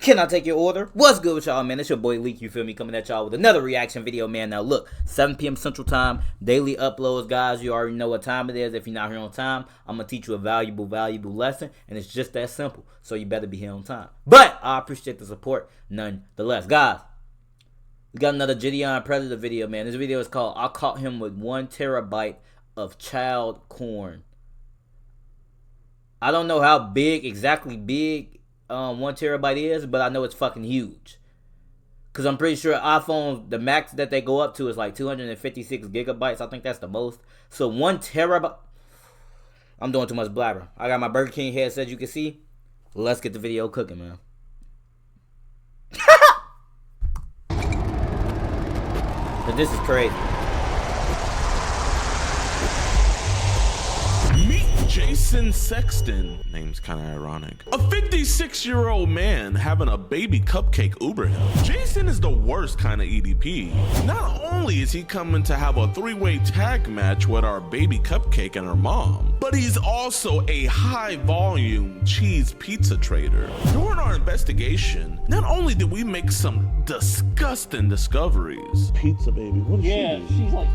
Can I take your order? What's good with y'all, man? It's your boy Leek, you feel me? Coming at y'all with another reaction video, man. Now look, 7 p.m. Central Time, daily uploads, guys. You already know what time it is. If you're not here on time, I'm going to teach you a valuable lesson, and it's just that simple. So you better be here on time. But I appreciate the support nonetheless. Guys, we got another Jidion Predator video, man. This video is called, I Caught Him with 1 terabyte of child corn. I don't know how big, exactly big, 1 terabyte is, but I know it's fucking huge. Cause I'm pretty sure iPhones, the max that they go up to is like 256 gigabytes. I think that's the most. So 1 terabyte. I'm doing too much blabber. I got my Burger King headset, you can see. Let's get the video cooking, man. But this is crazy. Jason Sexton, name's kind of ironic. A 56-year-old man having a baby cupcake Uber him. Jason is the worst kind of EDP. Not only is he coming to have a 3-way tag match with our baby cupcake and her mom, but he's also a high-volume cheese pizza trader. During our investigation, not only did we make some disgusting discoveries. Pizza baby, what is she? Yeah, she's like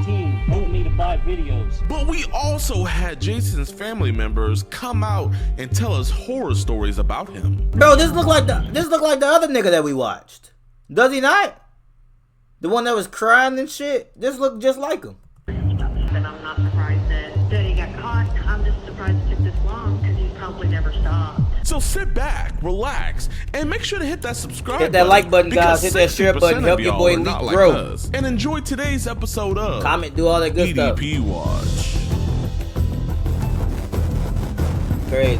teen, wanting me to buy videos. But we also had Jason's family members come out and tell us horror stories about him. Bro, this look like the other nigga that we watched. Does he not? The one that was crying and shit. This look just like him. And I'm not surprised that he got caught. I'm just surprised it took this long because he probably never stopped. So sit back, relax, and make sure to hit that subscribe button. Hit that like button, guys. Hit that share button. Help your boy Leek grow. And enjoy today's episode of comment, do all that good stuff. EDP Watch. Crazy.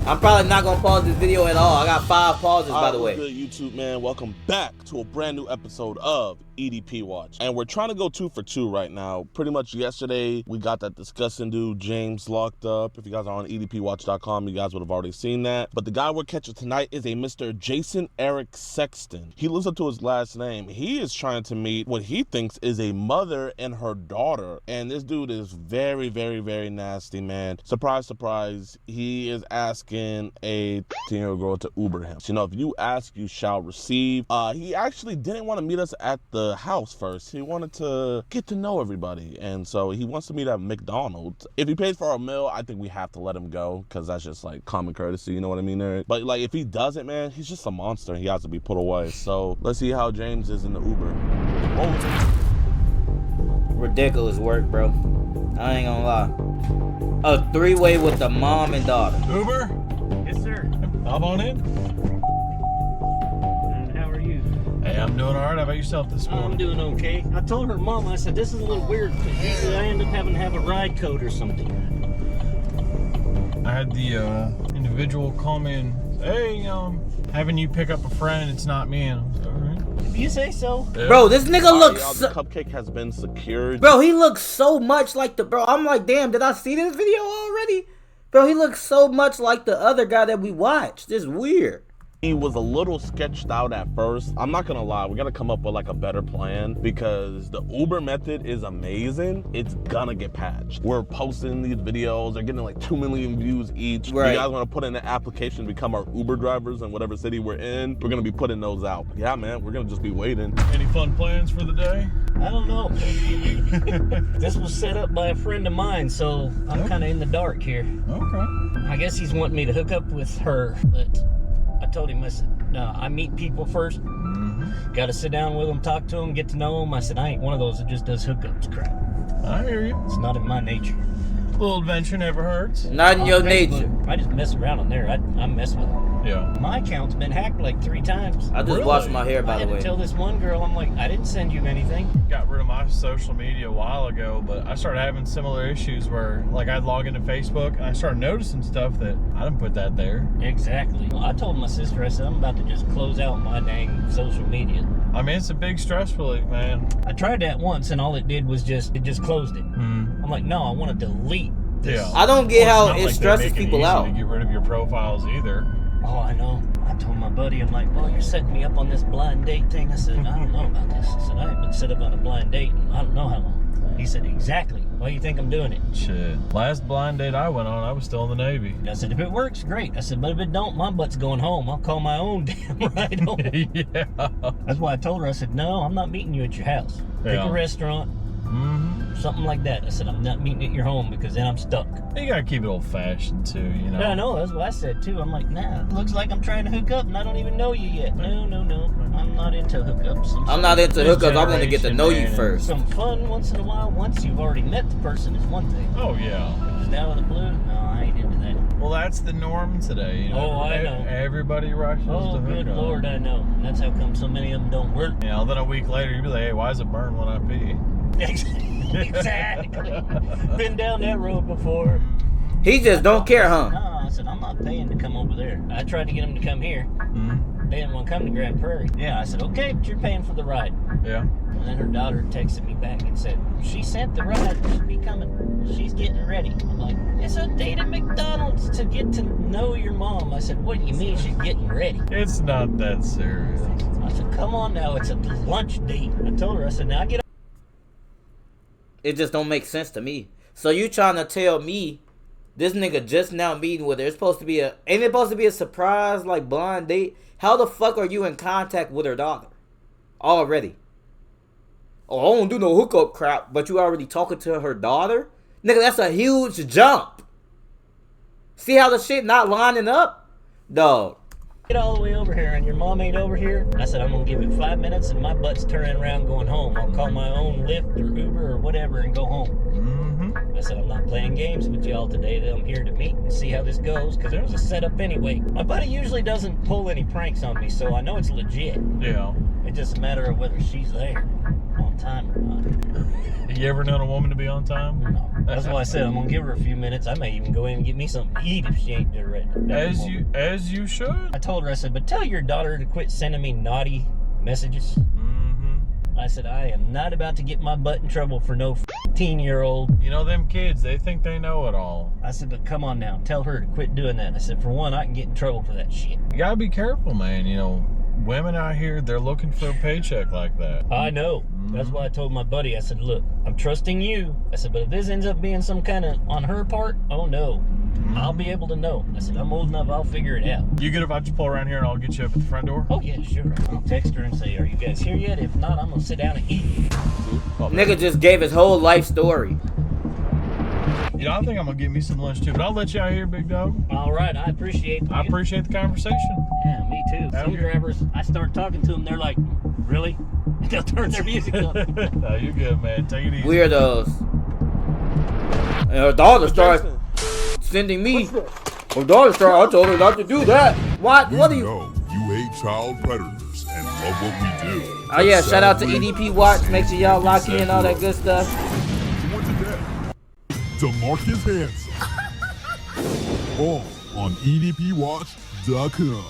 I'm probably not gonna pause this video at all. I got 5 pauses, by the way. Good YouTube, man. Welcome back to a brand new episode of EDP Watch, and we're trying to go 2 for 2 right now. Pretty much yesterday we got that disgusting dude James locked up. If you guys are on edpwatch.com, you guys would have already seen that. But the guy we're catching tonight is a Mr. Jason Eric Sexton. He lives up to his last name. He is trying to meet what he thinks is a mother and her daughter, and this dude is very, very, very nasty, man. Surprise, surprise. He is asking a 10-year-old girl to Uber him. You know, if you ask, you shall receive. He actually didn't want to meet us at the house first. He wanted to get to know everybody, and so he wants to meet at McDonald's. If he pays for our meal, I think we have to let him go, because that's just like common courtesy, you know what I mean, Eric? But like, if he doesn't, man, he's just a monster. He has to be put away. So let's see how James is in the Uber. Ridiculous work, bro. I ain't gonna lie. A 3-way with the mom and daughter. Uber? Yes, sir. Hop on in. And how are you? Hey, I'm doing all right. How about yourself this morning? I'm doing okay. I told her mom, I said, this is a little weird because usually I end up having to have a ride code or something. I had the individual call me and, hey, having you pick up a friend, it's not me. And I was like, all right. If you say so. Yeah. Bro, this nigga looks the cupcake has been secured. Bro, he looks so much like the bro. I'm like, damn, did I see this video already? Bro, he looks so much like the other guy that we watched. This is weird. He was a little sketched out at first. I'm not gonna lie, we gotta come up with like a better plan, because the Uber method is amazing. It's gonna get patched. We're posting these videos, they're getting like 2 million views each. Right. You guys wanna put in an application to become our Uber drivers in whatever city we're in, we're gonna be putting those out. Yeah, man, we're gonna just be waiting. Any fun plans for the day? I don't know. This was set up by a friend of mine, so I'm kind of in the dark here. Okay. I guess he's wanting me to hook up with her, but I told him, I said, no, I meet people first. Got to sit down with them, talk to them, get to know them. I said, I ain't one of those that just does hookups crap. I hear you. It's not in my nature. A little adventure never hurts. Not in your nature. I just mess around on there. I mess with them. Yeah. My account's been hacked like 3 times. I just Really? washed my hair, I by the had way. to tell this one girl, I'm like, I didn't send you anything. Got rid of my social media a while ago, but I started having similar issues where, like, I'd log into Facebook and I started noticing stuff that I didn't put that there. Exactly. I told my sister, I said, I'm about to just close out my dang social media. I mean, it's a big stress relief, man. I tried that once and all it did was it just closed it. I'm like, no, I want to delete this. Yeah. I don't get Well, how it's not it like they stresses make it people easy out. to get rid of your profiles either. Oh, I know. I told my buddy, I'm like, well, you're setting me up on this blind date thing. I said, I don't know about this. I said, I haven't been set up on a blind date in I don't know how long. He said, exactly. Why do you think I'm doing it? Shit. Last blind date I went on, I was still in the Navy. I said, if it works, great. I said, but if it don't, my butt's going home. I'll call my own damn ride home. Yeah. That's why I told her, I said, no, I'm not meeting you at your house. Pick Yeah. a restaurant, something like that. I said, I'm not meeting at your home because then I'm stuck. You gotta keep it old-fashioned, too, you know? Yeah, I know. That's what I said, too. I'm like, nah, looks like I'm trying to hook up and I don't even know you yet. No. I'm not into hookups. I'm not into hookups. I want to get to know you Man. first. Some fun once in a while. Once you've already met the person is one thing. Oh, yeah. Just out of the blue, no, I ain't into that. Well, that's the norm today, you know? Oh, I know. Everybody rushes Oh, to hook good up. Lord, I know. And that's how come so many of them don't work. You know, then a week later, you'd be like, hey, why does it burn when I pee? Exactly. Been down that road before. He just don't care, huh? No, I said, I'm not paying to come over there. I tried to get them to come here. They didn't want to come to Grand Prairie. Yeah, I said, okay, but you're paying for the ride. Yeah. And then her daughter texted me back and said, she sent the ride. She'll be coming. She's getting ready. I'm like, it's a date at McDonald's to get to know your mom. I said, what do you mean she's getting ready? It's not that serious. I said, come on now, it's a lunch date. I told her, I said, now get It just don't make sense to me. So you trying to tell me this nigga just now meeting with her? It's supposed to be ain't it supposed to be a surprise like blind date? How the fuck are you in contact with her daughter already? Oh, I don't do no hookup crap, but you already talking to her daughter? Nigga, that's a huge jump. See how the shit not lining up? Dog. all the way over here and your mom ain't over here. I said, I'm gonna give it 5 minutes and my butt's turning around going home. I'll call my own Lyft or Uber or whatever and go home. I said, I'm not playing games with y'all today. I'm here to meet and see how this goes, because it was a setup anyway. My buddy usually doesn't pull any pranks on me, so I know it's legit. Yeah. It's just a matter of whether she's there on time or not. You ever known a woman to be on time? No. That's why I said I'm gonna give her a few minutes. I may even go in and get me something to eat if she ain't there ready. As you should. I told her, I said, but tell your daughter to quit sending me naughty messages. I said, I am not about to get my butt in trouble for no 15-year-old. You know, them kids, they think they know it all. I said, but come on now, tell her to quit doing that. I said, for one, I can get in trouble for that shit. You gotta be careful, man. You know, women out here, they're looking for a paycheck like that. I know. That's why I told my buddy, I said, look, I'm trusting you. I said, but if this ends up being some kind of on her part, oh no. I'll be able to know. I said, I'm old enough, I'll figure it out. You good if I just pull around here and I'll get you up at the front door? Oh yeah, sure. I'll text her and say, are you guys here yet? If not, I'm gonna sit down and eat. Nigga just gave his whole life story. You know, I think I'm gonna get me some lunch too, but I'll let you out here, big dog. All right, I appreciate I appreciate the conversation. Yeah, me too. Some drivers, I start talking to them, they're like, really? And they'll turn their music up. No, you're good, man. Take it easy. Weirdos. And her daughter started sending me. Her daughter started, I told her not to do that. What? What are you? know you hate child predators and love what we do. Oh yeah, shout out to EDP Watch. Make sure y'all lock in all that good stuff. DeMarcus Hanson. All on EDPWatch.com.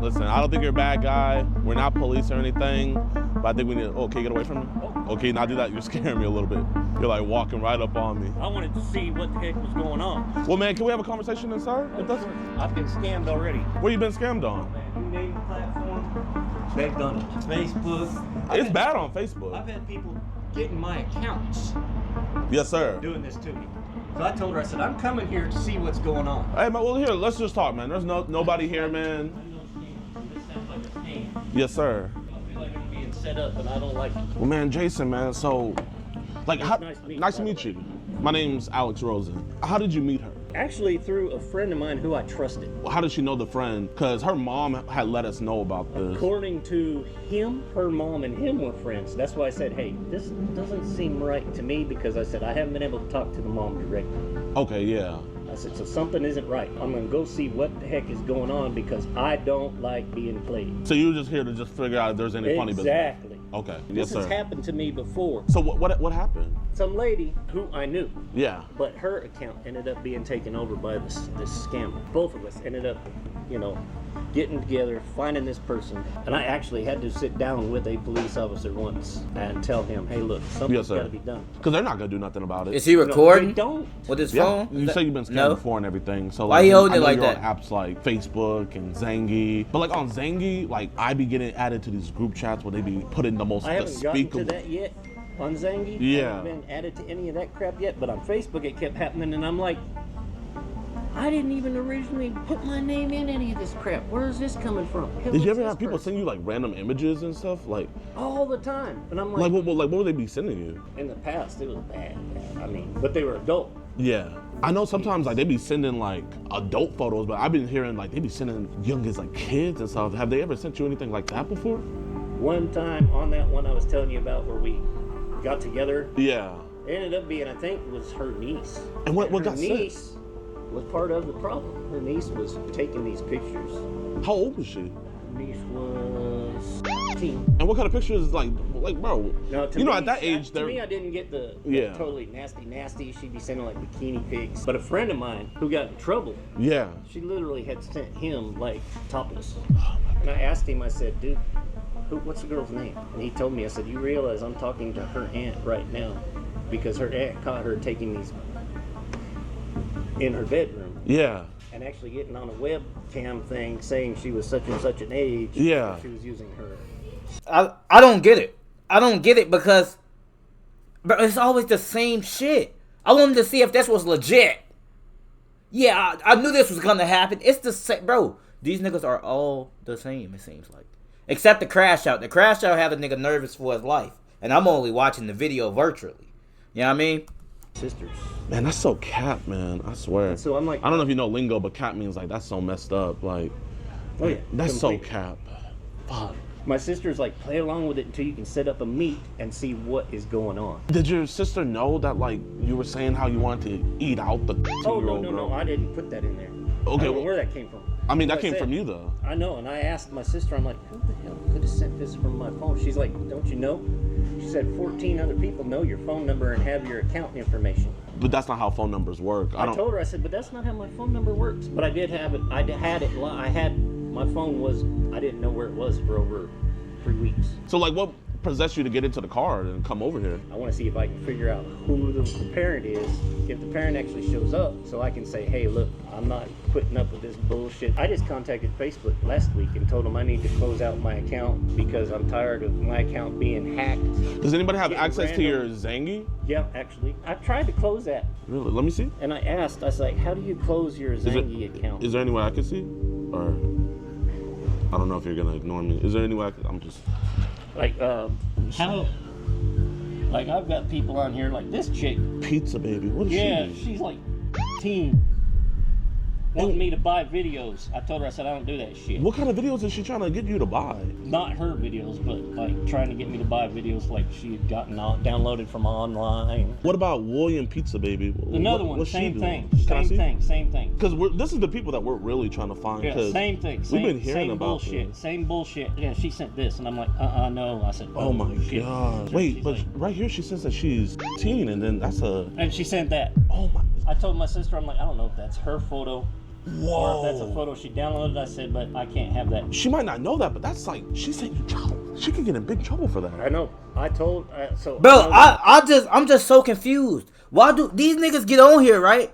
Listen, I don't think you're a bad guy. We're not police or anything, but I think we need to, okay, get away from me. Okay, not do that. You're scaring me a little bit. You're like walking right up on me. I wanted to see what the heck was going on. Well, man, can we have a conversation inside? If that's, I've been scammed already. where you been scammed on? You name the platform, they've done it. Facebook. It's bad on Facebook. I've had people getting my accounts Yes, sir. doing this to me. So I told her, I said, I'm coming here to see what's going on. Hey, man, well, here, let's just talk, man. There's nobody here, man. This sounds like a scam. Yes, sir. I feel like I'm being set up and I don't like it. Well, man, Jason, man, so, like, Nice to meet you. My name's Alex Rosen. How did you meet her? Actually, through a friend of mine who I trusted. How did she know the friend? Because her mom had let us know about this. According to him, her mom and him were friends. That's why I said, hey, this doesn't seem right to me, because I said, I haven't been able to talk to the mom directly. Okay, yeah. I said, so something isn't right. I'm gonna go see what the heck is going on, because I don't like being played. So you were just here to just figure out if there's any funny business? Exactly. Okay, yes, This sir. has happened to me before. So what happened? Some lady who I knew, Yeah. but her account ended up being taken over by this scammer. Both of us ended up, getting together, finding this person. And I actually had to sit down with a police officer once and tell him, hey, look, something's Yes, sir. got to be done. Because they're not going to do nothing about it. Is he They recording don't. with his Yeah. phone? You say you've been scammed No. before and everything. So Why you holding I it know like you're that? on apps like Facebook and Zangy. But like on Zangy, like I be getting added to these group chats where they be putting the most I haven't gotten to despicable. that yet. on Zangy. Yeah. I haven't been added to any of that crap yet, but on Facebook it kept happening, and I'm like, I didn't even originally put my name in any of this crap. Where is this coming from? Did you ever have people send you like random images and stuff? Like all the time? And I'm like, what would they be sending you? in the past, it was bad. I mean, but they were adult. Yeah. I know sometimes like they be sending like adult photos, but I've been hearing like they be sending young as like kids and stuff. Have they ever sent you anything like that before? One time on that one I was telling you about where we got together, Yeah. it ended up being, I think, it was her niece. And what her got sent? niece was part of the problem. Her niece was taking these pictures. How old was she? Her niece was 15. And what kind of pictures like bro? No, to you know me, at that age to they're me, I didn't get the Yeah. totally nasty. She'd be sending like bikini pics. But a friend of mine who got in trouble, yeah. she literally had sent him like topless. And I asked him, I said, dude, what's the girl's name? And he told me, I said, you realize I'm talking to her aunt right now because her aunt caught her taking these in her bedroom. Yeah. And actually getting on a webcam thing saying she was such and such an age. Yeah. She was using her. I don't get it. I don't get it because bro, it's always the same shit. I wanted to see if this was legit. Yeah, I knew this was gonna happen. It's the same, bro. These niggas are all the same, it seems like. Except the crash out. The crash out had a nigga nervous for his life. And I'm only watching the video virtually. You know what I mean? Sisters. Man, that's so cap, man. I swear. So I'm like, I don't know if you know lingo, but cap means like that's so messed up. Like, oh yeah, that's completely. so cap. Fuck. My sister's like, play along with it until you can set up a meet and see what is going on. Did your sister know that like you were saying how you wanted to eat out the 2-year-old Oh no, girl? I didn't put that in there. Okay, I don't know well- where that came from. I mean, that Like I came said, from you though. I know, and I asked my sister, I'm like, who the hell could have sent this from my phone? She's like, don't you know? She said 14 other people know your phone number and have your account information. But that's not how phone numbers work. I told her, I said, but that's not how my phone number works. But I did have it. I had my phone was, I didn't know where it was for over 3 weeks. So like, what possessed you to get into the car and come over here? I want to see if I can figure out who the parent is, if the parent actually shows up, so I can say, hey, look, I'm not putting up with this bullshit. I just contacted Facebook last week and told them I need to close out my account because I'm tired of my account being hacked. Does anybody have Getting access to your random- Zangy? Yeah, actually. I tried to close that, Really? Let me see. and I asked, I was like, how do you close your Zangy account? Is there any way I can see? Or I don't know if you're gonna ignore me. Is there any way I can, I'm just. Like, how? Like, I've got people on here like this chick. Pizza baby. What is Yeah, she? she's like 15. Wanting me to buy videos. I told her, I said, I don't do that shit. What kind of videos is she trying to get you to buy? Not her videos, but like trying to get me to buy videos like she had gotten downloaded from online. What about William Pizza Baby? Another one, What's she same doing? thing. Can I see? Same thing. Because this is the people that we're really trying to find. Yeah, 'cause same thing. We've been hearing same about bullshit. this. Same bullshit. Yeah, she sent this, and I'm like, no. I said, Oh my shit. god. So Wait, she's but like- right here she says that she's 18, and then that's a. And she sent that. Oh my. I told my sister, I'm like, I don't know if that's her photo Whoa. or if that's a photo she downloaded. I said, but I can't have that. She might not know that, but that's like she sent you trouble. She could get in big trouble for that. I know. I told so. Bro, I'm just so confused. Why do these niggas get on here, right?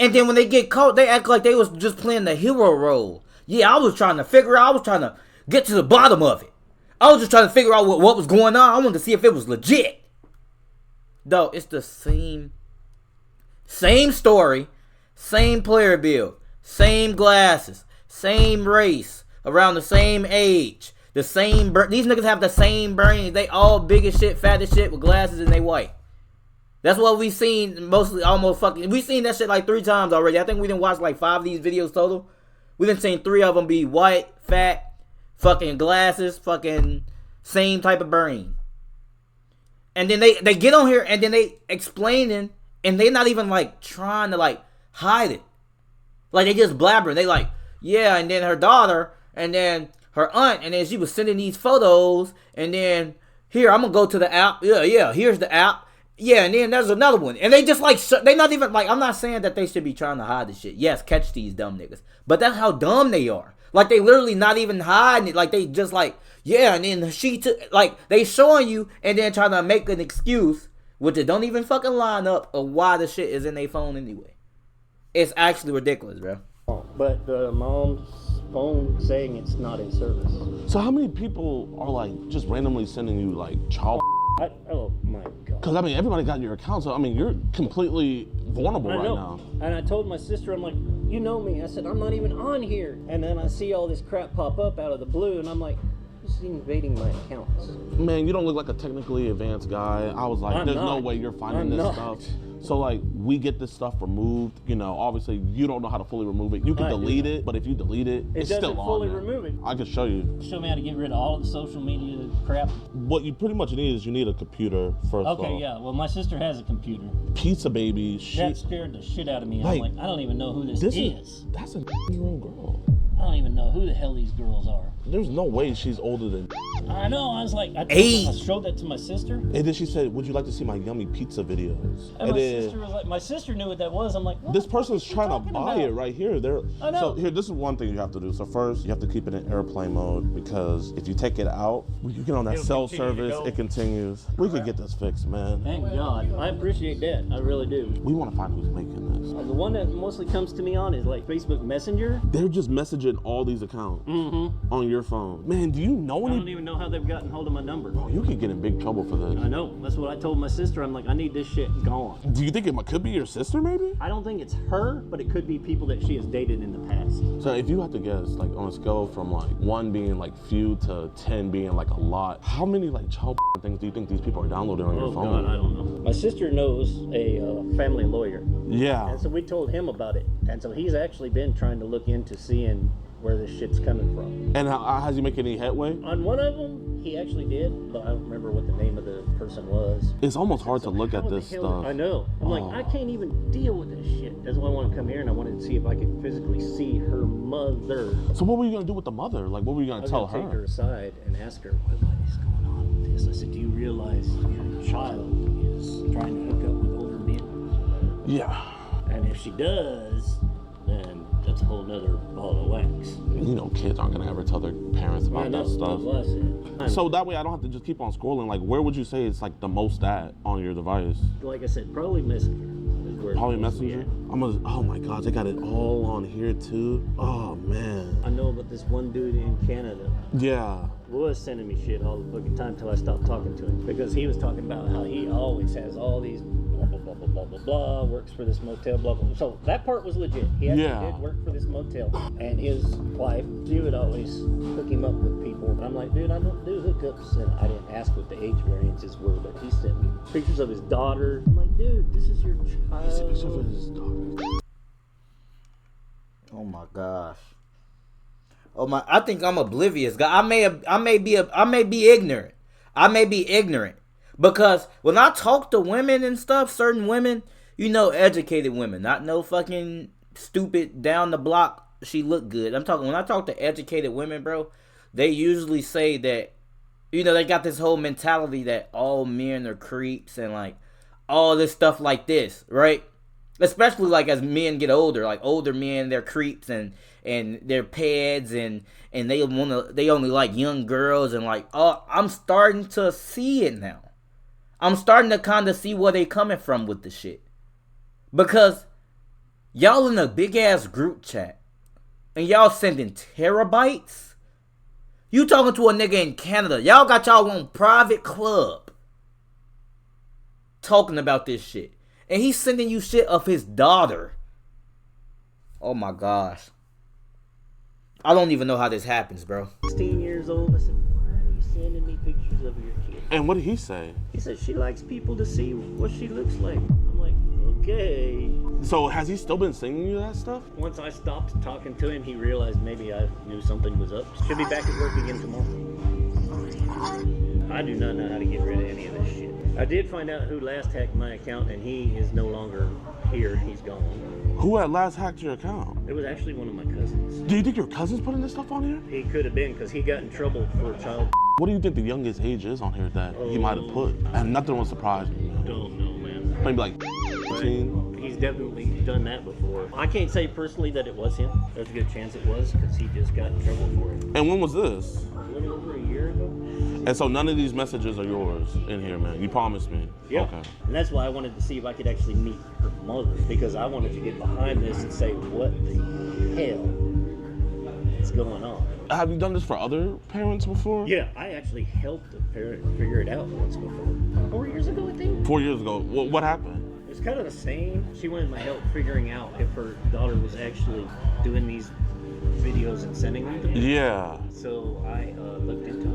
And then when they get caught, they act like they was just playing the hero role. Yeah, I was trying to get to the bottom of it. I was just trying to figure out what was going on. I wanted to see if it was legit. Though it's the same story, same player build, same glasses, same race, around the same age, the same. These niggas have the same brains. They all big as shit, fat as shit, with glasses, and they white. That's what we seen mostly, almost fucking. We seen that shit like 3 times already. I think we done watched like 5 of these videos total. We done seen 3 of them be white, fat, fucking glasses, fucking same type of brain. And then they get on here and then they explaining, and they not even like trying to like hide it. Like they just blabbering. They like, yeah, and then her daughter, and then her aunt, and then she was sending these photos, and then here, I'm gonna go to the app. Yeah, here's the app. Yeah, and then there's another one. And they just like, they not even like, I'm not saying that they should be trying to hide this shit. Yes, catch these dumb niggas. But that's how dumb they are. Like they literally not even hiding it. Like they just like, yeah, and then she took, like they showing you and then trying to make an excuse, which it don't even fucking line up of why the shit is in their phone anyway. It's actually ridiculous, bro. But the mom's phone saying it's not in service. So how many people are like just randomly sending you like child? Oh my Because, I mean, everybody got your account, so, I mean, you're completely vulnerable right know. now. And I told my sister, I'm like, you know me. I said, I'm not even on here. And then I see all this crap pop up out of the blue, and I'm like, this is invading my accounts. Man, you don't look like a technically advanced guy. I was like, there's no way you're finding this stuff. So, like, we get this stuff removed. You know, obviously, you don't know how to fully remove it. You can delete it, but if you delete it, it's still on there. It doesn't fully remove it. I can show you. Show me how to get rid of all of the social media crap. What you pretty much need is you need a computer first. Okay, yeah. Well, my sister has a computer. Pizza baby. That scared the shit out of me. I'm like, I don't even know who this is. That's a 10-year-old girl. I don't even know who the hell these girls are. There's no way she's older than. I know. I was like, I showed that to my sister. And then she said, "Would you like to see my yummy pizza videos?" And my sister was like, my sister knew what that was. I'm like, what? This person's trying to buy it right here. I know. So here, this is one thing you have to do. So first, you have to keep it in airplane mode because if you take it out, you get on that cell service, it continues. We could get this fixed, man. Thank God. I appreciate that. I really do. We want to find who's making this. The one that mostly comes to me on is like Facebook Messenger. They're just messaging all these accounts on your phone. Man, do you know I any? don't even know how they've gotten hold of my number. Bro, you could get in big trouble for this. I know. That's what I told my sister. I'm like, I need this shit gone. Do you think it could be your sister, maybe? I don't think it's her, but it could be people that she has dated in the past. So if you had to guess, like on a scale from like 1 being like few to 10 being like a lot, how many like child things do you think these people are downloading on your phone? Oh God, I don't know. My sister knows a family lawyer. Yeah. And so we told him about it. And so he's actually been trying to look into seeing where this shit's coming from. And has he make any headway? On one of them, he actually did, but I don't remember what the name of the person was. It's almost hard to look at this stuff. I know. I'm like, I can't even deal with this shit. That's why I want to come here, and I wanted to see if I could physically see her mother. So what were you going to do with the mother? Like, what were you going to tell her? I was going to take her aside and ask her, what is going on with this? I said, do you realize your child is trying to hook up with older men? Yeah. And if she does, then that's a whole nother ball of wax. You know, kids aren't gonna ever tell their parents about that stuff. That's what I said. So that way I don't have to just keep on scrolling. Like, where would you say it's like the most at on your device? Like I said, probably Messenger. Probably Messenger? Oh my God, they got it all on here too. Oh man. I know about this one dude in Canada. Yeah. Was sending me shit all the fucking time till I stopped talking to him, because he was talking about how he always has all these blah blah blah blah blah blah blah, works for this motel, blah blah. So that part was legit. He actually did work for this motel, and his wife, she would always hook him up with people. And I'm like, dude, I don't do hookups, and I didn't ask what the age variances were, but he sent me pictures of his daughter. I'm like, dude, this is your child. He sent pictures of his daughter. Oh my gosh. Oh my! I think I'm oblivious. I may be ignorant. I may be ignorant because when I talk to women and stuff, certain women, you know, educated women, not no fucking stupid down the block. She look good. When I talk to educated women, bro, they usually say that, you know, they got this whole mentality that all men are creeps and like all this stuff like this, right? Especially like as men get older, like older men, they're creeps and they're pads and they only like young girls and like, oh, I'm starting to see it now. I'm starting to kind of see where they coming from with the shit. Because y'all in a big ass group chat and y'all sending terabytes. You talking to a nigga in Canada. Y'all got y'all own private club talking about this shit. And he's sending you shit of his daughter. Oh my gosh. I don't even know how this happens, bro. 16 years old. I said, why are you sending me pictures of your kid? And what did he say? He said she likes people to see what she looks like. I'm like, okay. So has he still been sending you that stuff? Once I stopped talking to him, he realized maybe I knew something was up. Should be back at work again tomorrow. I do not know how to get rid of any of this shit. I did find out who last hacked my account, and he is no longer here. He's gone. Who had last hacked your account? It was actually one of my cousins. Do you think your cousin's putting this stuff on here? He could have been, because he got in trouble for child. What do you think the youngest age is on here that he might have put? And nothing will surprise me, man. Don't know, man. Maybe like 15. He's definitely done that before. I can't say personally that it was him. There's a good chance it was, because he just got in trouble for it. And when was this? A little over a year ago. And so none of these messages are yours in here, man. You promised me. Yeah. Okay. And that's why I wanted to see if I could actually meet her mother, because I wanted to get behind this and say, what the hell is going on? Have you done this for other parents before? Yeah, I actually helped a parent figure it out once before. 4 years ago, I think. 4 years ago. What happened? It's kind of the same. She wanted my help figuring out if her daughter was actually doing these videos and sending them to me. Yeah. So I looked into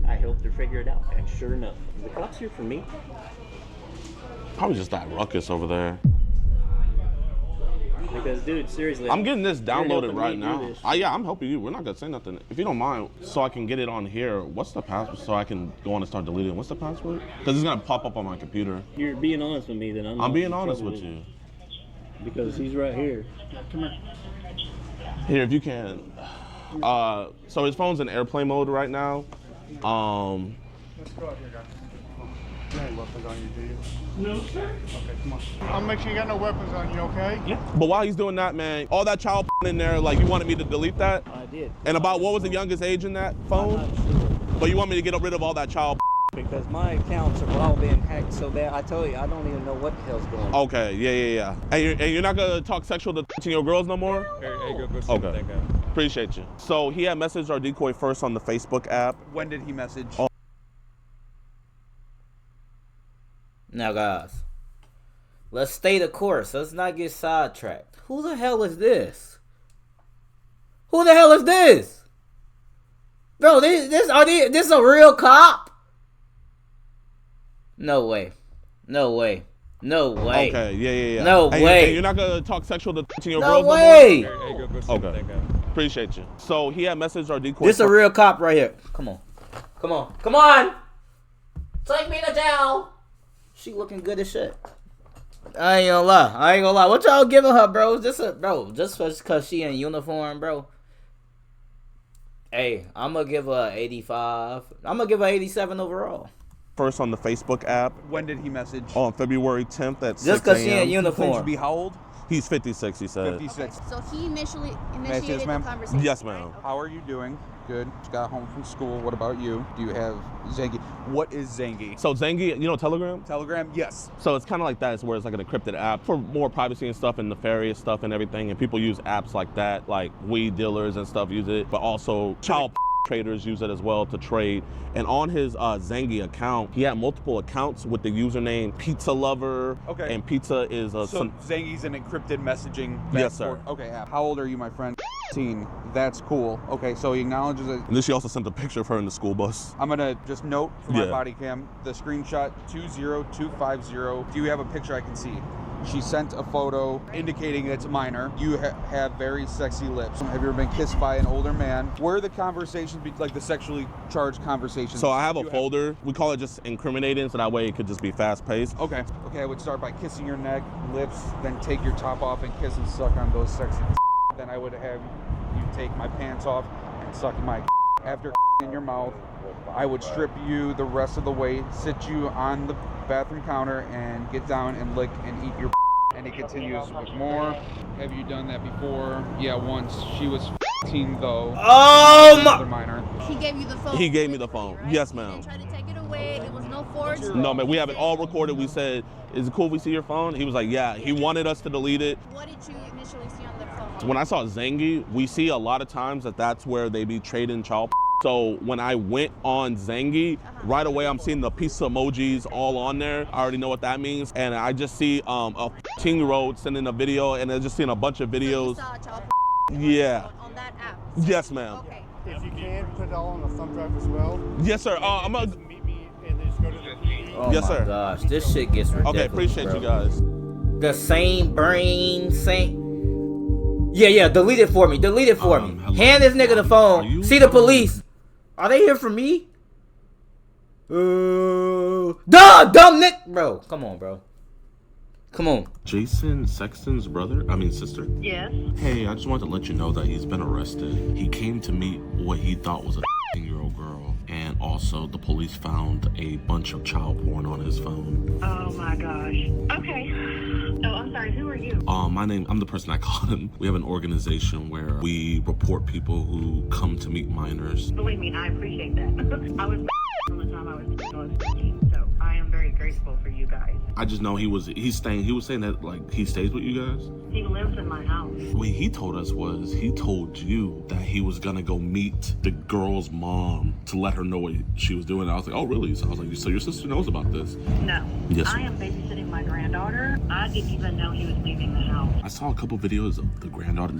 it. I helped her figure it out, and sure enough, the cops here for me. Probably just that ruckus over there. Because, dude, seriously, I'm getting this downloaded right me do now. this. Yeah, I'm helping you. We're not gonna say nothing. If you don't mind, so I can get it on here. What's the password? So I can go on and start deleting. What's the password? Because it's gonna pop up on my computer. You're being honest with me, then I'm being in honest trouble with you. Because he's right here. Come here. Here, if you can. So his phone's in airplane mode right now. Let's go out here, guys. You ain't weapons on you, do you? No, sir. Okay, come on. I'll make sure you got no weapons on you, okay? Yeah. But while he's doing that, man, all that child in there, like, you wanted me to delete that? I did. And about what was the youngest age in that phone? I'm not sure. But you want me to get rid of all that child? Because my accounts are all being hacked so bad, I tell you, I don't even know what the hell's going on. Okay, yeah. And you're not gonna talk sexual to 13-year-old girls no more? Hey, go see Okay. that guy. Appreciate you. So he had messaged our decoy first on the Facebook app. When did he message? Oh. Now, guys, let's stay the course. Let's not get sidetracked. Who the hell is this? Who the hell is this? Bro, this is a real cop? No way. No way. No way. Okay, yeah. No way. You're not gonna talk sexual to 13-year-old No girls way. no more? Hey, go see Okay. that guy. Appreciate you. So he had messaged our decoy. This a real cop right here. Come on. Come on. Come on. Take me to jail. She looking good as shit. I ain't gonna lie. What y'all giving her, bro? Just because she in uniform, bro. Hey, I'm gonna give her 85. I'm gonna give her 87 overall. First on the Facebook app When did he message? on February 10th at 6 Just because she in a.m. Claims to uniform. be how old? He's 56, he said. 56. So he initiated the ma'am? conversation. Yes, ma'am. right? How are you doing? Good. Just got home from school. What about you? Do you have Zangi? What is Zangi? So Zangi, you know Telegram? Telegram? Yes. So it's kind of like that. It's where it's like an encrypted app for more privacy and stuff and nefarious stuff and everything. And people use apps like that, like weed dealers and stuff use it, but also child traders use it as well to trade. And on his Zangi account, he had multiple accounts with the username Pizza Lover. Okay. And pizza is a So Zangi's an encrypted messaging. Yes, sir. Okay. App. How old are you, my friend? 18. That's cool. Okay. So he acknowledges it. And then she also sent a picture of her in the school bus. I'm gonna just note for my Yeah. body cam the screenshot 20250. Do you have a picture I can see? She sent a photo indicating it's a minor. You have very sexy lips. Have you ever been kissed by an older man? Where are the conversations, like the sexually charged conversations? So I have a You folder. We call it just incriminating, so that way it could just be fast paced. Okay. Okay, I would start by kissing your neck, lips, then take your top off and kiss and suck on those sexy. Then I would have you take my pants off and suck my. After in your mouth, I would strip you the rest of the way, sit you on the bathroom counter, and get down and lick and eat your. And it continues with more. Have you done that before? Yeah, once. She was 15 though. Oh Another my! minor. He gave you the phone. He gave me the with her, phone. right? Yes, He ma'am. didn't try to take it away. It was no force. No, man, we have it all recorded. We said, is it cool if we see your phone? He was like, yeah. He wanted us to delete it. What did you initially see on the phone? When I saw Zangi, we see a lot of times that's where they be trading child. So when I went on Zangi, right away I'm seeing the pizza emojis all on there. I already know what that means. And I just see a 15-year-old sending a video, and I just seen a bunch of So you videos. saw a child Yeah. on that app. Yes, ma'am. Okay. If you can, put it all on a thumb drive as well. Yes, sir. I'm Just meet me and then just go to the PD. Oh Yes, my sir. gosh, this shit gets ridiculous. Okay, appreciate bro. you guys. The same brain, same. Yeah, delete it for me. Delete it for me. Hello. Hand this nigga the Are phone. you- See the police. Are they here for me? Dumb Nick, bro. Come on, bro. Come on. Jason Sexton's sister? Yes. Hey, I just wanted to let you know that he's been arrested. He came to meet what he thought was a 15-year-old girl. And also, the police found a bunch of child porn on his phone. Oh my gosh. Okay. Oh, I'm sorry. Who are you? I'm the person I called him. We have an organization where we report people who come to meet minors. Believe me, I appreciate that. I was from the time I was 15, so I am very grateful disgraceful for you guys. I just know he was saying that like he stays with you guys. He lives in my house. What he told us was he told you that he was gonna go meet the girl's mom to let her know what she was doing. I was like, oh really? So I was like, so your sister knows about this? No. Yes. I am babysitting my granddaughter. I didn't even know he was leaving the house. I saw a couple videos of the granddaughter,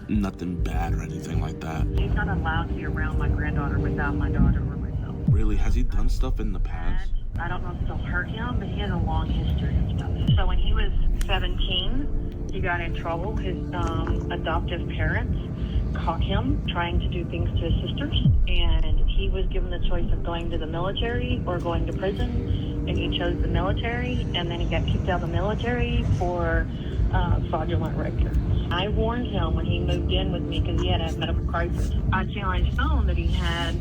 nothing bad or anything like that. He's not allowed to be around my granddaughter without my daughter or myself. Really? Has he done stuff in the past? I don't know if it'll hurt him, but he has a long history of stuff. So when he was 17, he got in trouble. His adoptive parents caught him trying to do things to his sisters, and he was given the choice of going to the military or going to prison, and he chose the military, and then he got kicked out of the military for fraudulent records. I warned him when he moved in with me because he had a medical crisis. I seen on his phone that he had,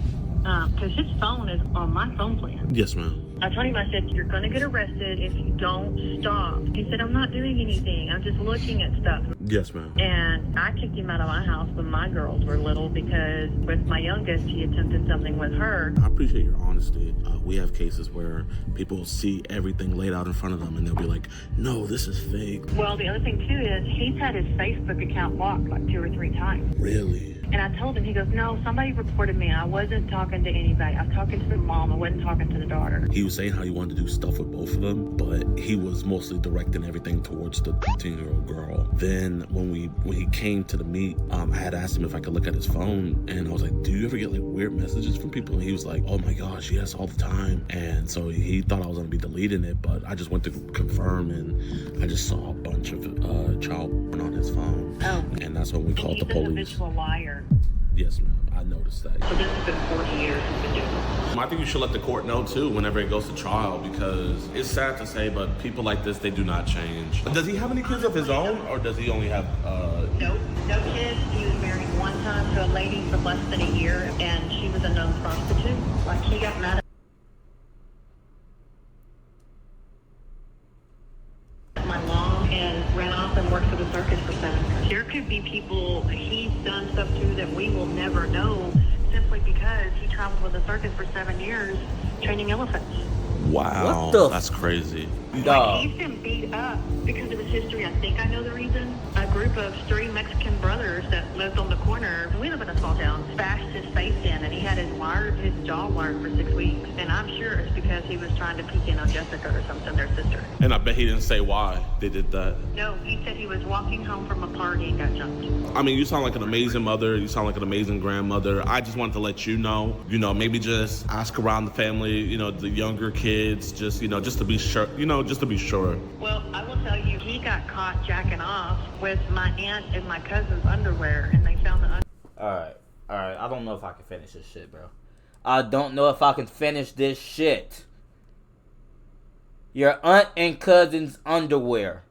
because his phone is on my phone plan. Yes, ma'am. I told him, I said, you're going to get arrested if you don't stop. He said, I'm not doing anything. I'm just looking at stuff. Yes, ma'am. And I kicked him out of my house when my girls were little because with my youngest, he attempted something with her. I appreciate your honesty. We have cases where people see everything laid out in front of them and they'll be like, no, this is fake. Well, the other thing, too, is he's had his Facebook account blocked like 2 or 3 times. Really? And I told him, he goes, no, somebody reported me. I wasn't talking to anybody. I was talking to the mom. I wasn't talking to the daughter. He was saying how he wanted to do stuff with both of them, but he was mostly directing everything towards the 15-year-old girl. Then when he came to the meet, I had asked him if I could look at his phone, and I was like, do you ever get like weird messages from people? And he was like, oh my gosh, yes, all the time. And so he thought I was gonna be deleting it, but I just went to confirm, and I just saw a bunch of child porn on his phone. Oh. And that's when we called the He's an police. habitual liar. Yes, ma'am. I noticed that. So this has been 40 years he's been doing this. I think you should let the court know too whenever it goes to trial, because it's sad to say, but people like this, they do not change. Does he have any kids of his own, or does he only have Nope, no kids. He was married one time to a lady for less than a year, and she was a known prostitute. Like, he got mad at my mom and ran off and worked for the circus for 7 years. There could be people he's done stuff to that we will never know simply because he traveled with the circus for 7 years training elephants. Wow, What the that's crazy. Dog. He's been beat up because of his history. I think I know the reason. A group of 3 Mexican brothers that lived on the corner, we live in a small town, bashed his face in, and he had his jaw wired for 6 weeks. And I'm sure it's because he was trying to peek in on Jessica or something, their sister. And I bet he didn't say why they did that. No, he said he was walking home from a party and got jumped. I mean, you sound like an amazing mother. You sound like an amazing grandmother. I just wanted to let you know, maybe just ask around the family, the younger kids, just to be sure, just to be sure. Well, I will tell you, he got caught jacking off with my aunt and my cousin's underwear, and they found the Alright. I don't know if I can finish this shit, bro. I don't know if I can finish this shit. Your aunt and cousin's underwear.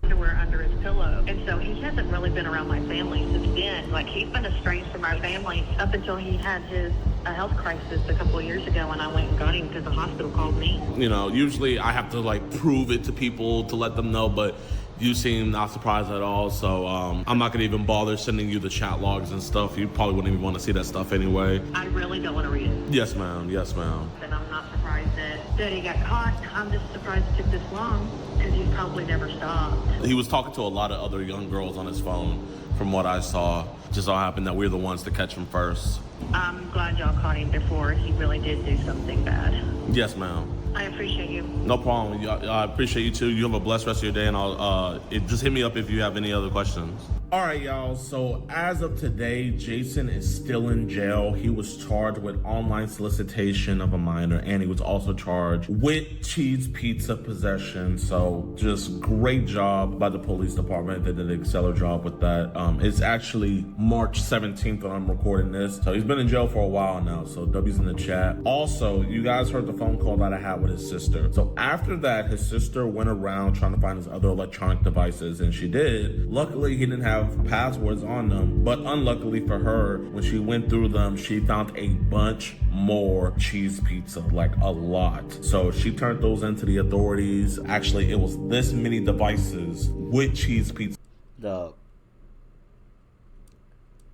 underwear under his pillow. And so he hasn't really been around my family since then. Like, he's been estranged from our family up until he had his health crisis a couple of years ago, and I went and got him because the hospital called me. Usually I have to prove it to people to let them know, but you seem not surprised at all, so I'm not gonna even bother sending you the chat logs and stuff. You probably wouldn't even want to see that stuff anyway. I really don't want to read it. Yes, ma'am. Yes, ma'am. And I'm not surprised that he got caught. I'm just surprised it took this long because he's probably never stopped. He was talking to a lot of other young girls on his phone, from what I saw. Just so happened that we're the ones to catch him first. I'm glad y'all caught him before he really did do something bad. Yes, ma'am. I appreciate you. No problem. I appreciate you too. You have a blessed rest of your day, and I'll just hit me up if you have any other questions. All right, y'all. So as of today, Jason is still in jail. He was charged with online solicitation of a minor, and he was also charged with cheese pizza possession. So just great job by the police department. They did an stellar job with that. It's actually March 17th when I'm recording this. So he's been in jail for a while now. So W's in the chat. Also, you guys heard the phone call that I had with his sister. So after that, his sister went around trying to find his other electronic devices, and she did. Luckily, he didn't have passwords on them, but unluckily for her, when she went through them, she found a bunch more cheese pizza, like a lot. So she turned those into the authorities. Actually, it was this many devices with cheese pizza. Dog.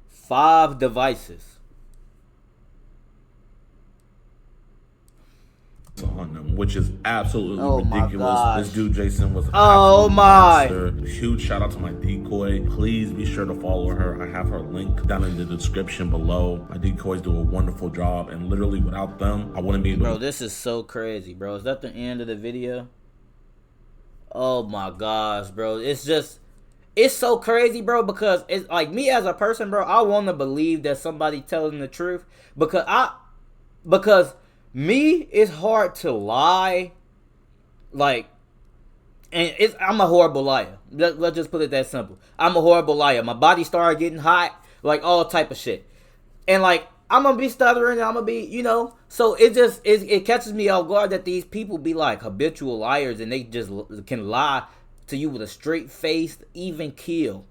5 devices. on them, which is absolutely Oh my ridiculous. gosh. This dude Jason was Oh absolute my. monster. Huge shout out to my decoy. Please be sure to follow her. I have her link down in the description below. My decoys do a wonderful job, and literally without them, I wouldn't be able Bro, to. this is so crazy, bro. Is that the end of the video? Oh my gosh, bro. It's so crazy, bro, because it's like me as a person, bro, I want to believe that somebody telling the truth because me, it's hard to lie. Like, and I'm a horrible liar. Let's just put it that simple. I'm a horrible liar. My body started getting hot, like all type of shit. And like, I'm gonna be stuttering, I'm gonna be, you know, so it catches me off guard that these people be like habitual liars and they just can lie to you with a straight face, even kill.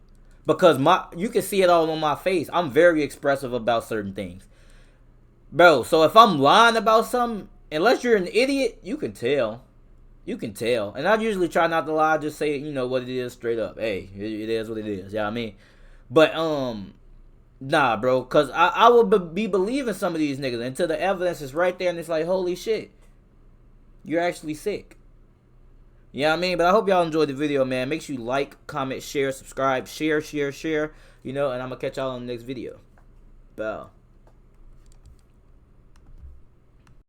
Because you can see it all on my face. I'm very expressive about certain things. Bro, so if I'm lying about something, unless you're an idiot, you can tell. You can tell. And I usually try not to lie, just say, you know, what it is straight up. Hey, it is what it is. You know what I mean? But, nah, bro, because I will be believing some of these niggas until the evidence is right there and it's like, holy shit, you're actually sick. You know what I mean? But I hope y'all enjoyed the video, man. Make sure you like, comment, share, subscribe, share, you know, and I'm going to catch y'all in the next video. Bye.